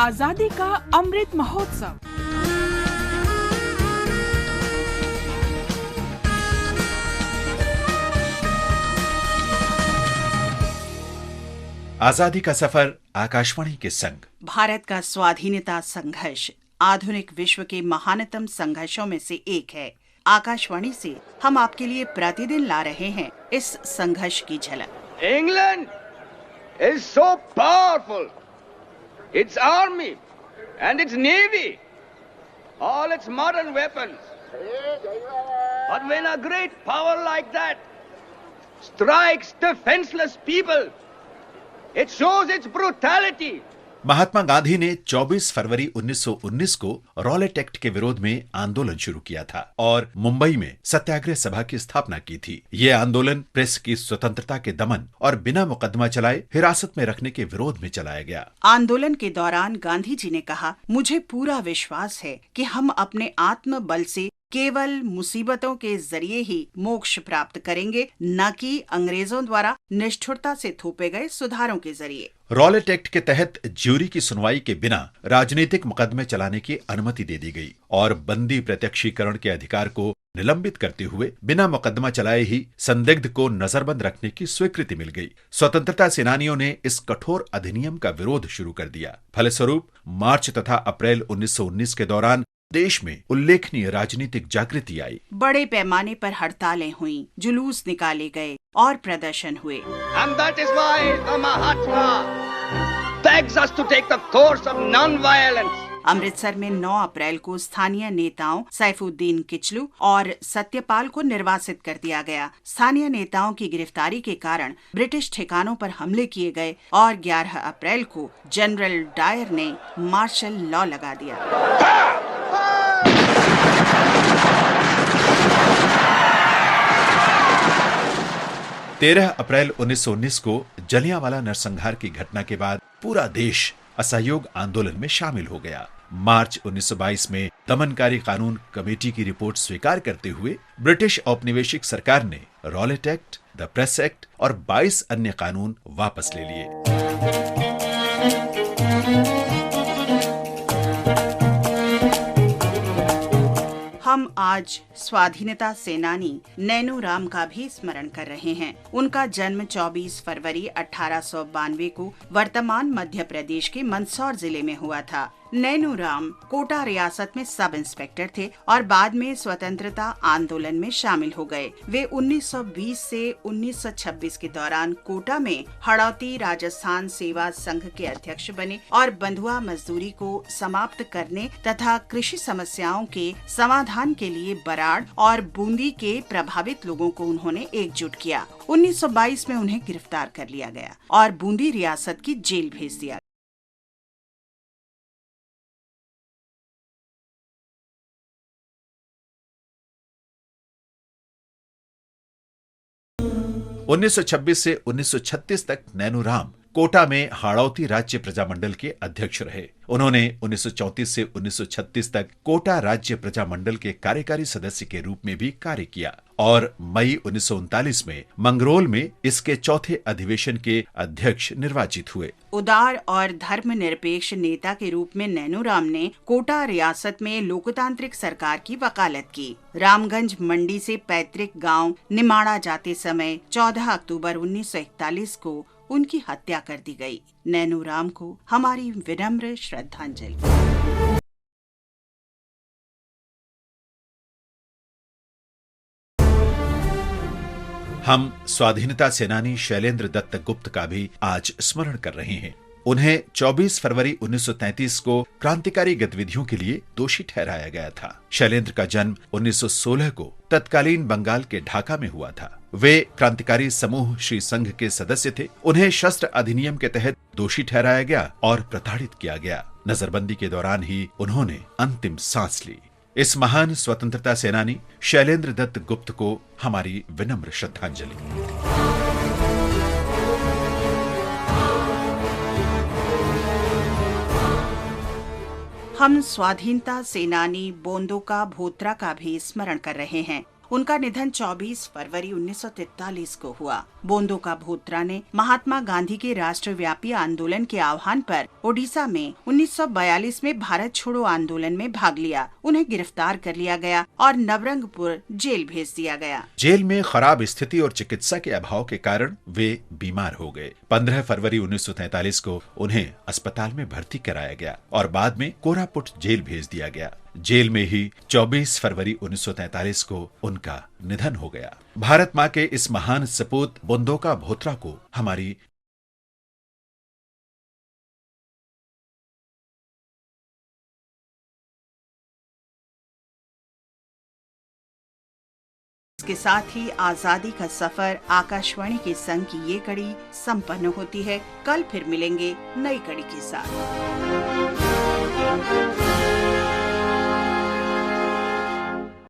आजादी का अमृत महोत्सव। आजादी का सफर आकाशवाणी के संग। भारत का स्वाधीनता संघर्ष आधुनिक विश्व के महानतम संघर्षों में से एक है। आकाशवाणी से हम आपके लिए प्रतिदिन ला रहे हैं इस संघर्ष की झलक। England is so powerful. Its army and its navy, all its modern weapons. But when a great power like that strikes defenseless people, it shows its brutality. Mahatma Gandhi ने 24 फरवरी 1919 को रॉलेट एक्ट के विरोध में आंदोलन शुरू किया था और मुंबई में सत्याग्रह सभा की स्थापना की थी। ये आंदोलन प्रेस की स्वतंत्रता के दमन और बिना मुकदमा चलाए हिरासत में रखने के विरोध में चलाया गया। आंदोलन के दौरान गांधी जी ने कहा, मुझे पूरा विश्वास है कि हम अपने आत्म बल से केवल मुसीबतों के जरिए ही मोक्ष प्राप्त करेंगे, न कि अंग्रेजों द्वारा निष्ठुरता से थोपे गए सुधारों के जरिए। रॉलेट एक्ट के तहत ज्यूरी की सुनवाई के बिना राजनीतिक मुकदमे चलाने की अनुमति दे दी गई और बंदी प्रत्यक्षीकरण के अधिकार को निलंबित करते हुए बिना मुकदमा चलाए ही संदिग्ध को नजरबंद रखने की स्वीकृति मिल गई। स्वतंत्रता सेनानियों ने इस कठोर अधिनियम का विरोध शुरू कर दिया। फलस्वरूप मार्च तथा अप्रैल 1919 के दौरान देश में उल्लेखनीय राजनीतिक जागृति आई। बड़े पैमाने पर हड़तालें हुईं, जुलूस निकाले गए और प्रदर्शन हुए। And that is why the Mahatma begs us to take the course of non-violence. Amritsar में 9 अप्रैल को स्थानीय नेताओं सैफुद्दीन किचलू और सत्यपाल को निर्वासित कर दिया गया। स्थानीय नेताओं की गिरफ्तारी के कारण ब्रिटिश ठिकानों पर हमले किए गए और 11 अप्रैल को जनरल डायर ने मार्शल लॉ लगा दिया। 13 अप्रैल 1919 को जलियांवाला नरसंहार की घटना के बाद पूरा देश असहयोग आंदोलन में शामिल हो गया। मार्च 1922 में दमनकारी कानून कमेटी की रिपोर्ट स्वीकार करते हुए ब्रिटिश औपनिवेशिक सरकार ने Rowlatt act, the press act और 22 अन्य कानून वापस ले लिए। हम आज स्वाधीनता सेनानी नैनू राम का भी स्मरण कर रहे हैं। उनका जन्म 24 फरवरी 1892 को वर्तमान मध्य प्रदेश के मंदसौर जिले में हुआ था। नैनू राम कोटा रियासत में सब इंस्पेक्टर थे और बाद में स्वतंत्रता आंदोलन में शामिल हो गए। वे 1920 से 1926 के दौरान कोटा में हड़ौती राजस्थान सेवा संघ के अध्यक्ष बने और बंधुआ मजदूरी को समाप्त करने तथा कृषि समस्याओं के समाधान के लिए बराड़ और बूंदी के प्रभावित लोगों को उन्होंने एकजुट किया। 1922 में उन्हें गिरफ्तार कर लिया गया और बूंदी रियासत की जेल भेज दिया। उन्नीस 1926 से 1936 तक नैनू राम कोटा में हाड़ौती राज्य प्रजामंडल के अध्यक्ष रहे। उन्होंने 1934 से 1936 तक कोटा राज्य प्रजामंडल के कार्यकारी सदस्य के रूप में भी कार्य किया और मई 1939 में मंगरोल में इसके चौथे अधिवेशन के अध्यक्ष निर्वाचित हुए। उदार और धर्मनिरपेक्ष नेता के रूप में नैनू राम ने कोटा रियासत में लोकतांत्रिक सरकार की वकालत की। रामगंज मंडी से पैतृक गांव निमाड़ा जाते समय 14 अक्टूबर 1941 को उनकी हत्या कर दी गई। नैनू राम को हमारी विनम्र श्रद्धांजलि। हम स्वाधीनता सेनानी शैलेंद्र दत्त गुप्त का भी आज स्मरण कर रहे हैं। उन्हें 24 फरवरी 1933 को क्रांतिकारी गतिविधियों के लिए दोषी ठहराया गया था। शैलेंद्र का जन्म 1916 को तत्कालीन बंगाल के ढाका में हुआ था। वे क्रांतिकारी समूह श्री संघ के सदस्य थे। उन्हें शस्त्र अधिनियम के तहत दोषी ठहराया गया और प्रताड़ित किया गया। नजरबंदी के दौरान ही उन्होंने अंतिम सांस ली। इस महान स्वतंत्रता सेनानी शैलेंद्र दत्त गुप्त को हमारी विनम्र श्रद्धांजलि। हम स्वाधीनता सेनानी बोंदोका भोत्रा का भी स्मरण कर रहे हैं। उनका निधन 24 फरवरी 1943 को हुआ। बोंदो का भोत्रा ने महात्मा गांधी के राष्ट्रव्यापी आंदोलन के आह्वान पर ओडिशा में 1942 में भारत छोड़ो आंदोलन में भाग लिया। उन्हें गिरफ्तार कर लिया गया और नवरंगपुर जेल भेज दिया गया। जेल में खराब स्थिति और चिकित्सा के अभाव के कारण वे बीमार हो गए। 15 फरवरी 1943 को उन्हें अस्पताल में भर्ती कराया गया और बाद में कोरापुट जेल भेज दिया गया। जेल में ही 24 फरवरी 1943 को उनका निधन हो गया। भारत माँ के इस महान सपूत बोंदोका भोत्रा को हमारी इसके साथ ही आजादी का सफर आकाशवाणी के संग की ये कड़ी संपन्न होती है। कल फिर मिलेंगे नई कड़ी के साथ।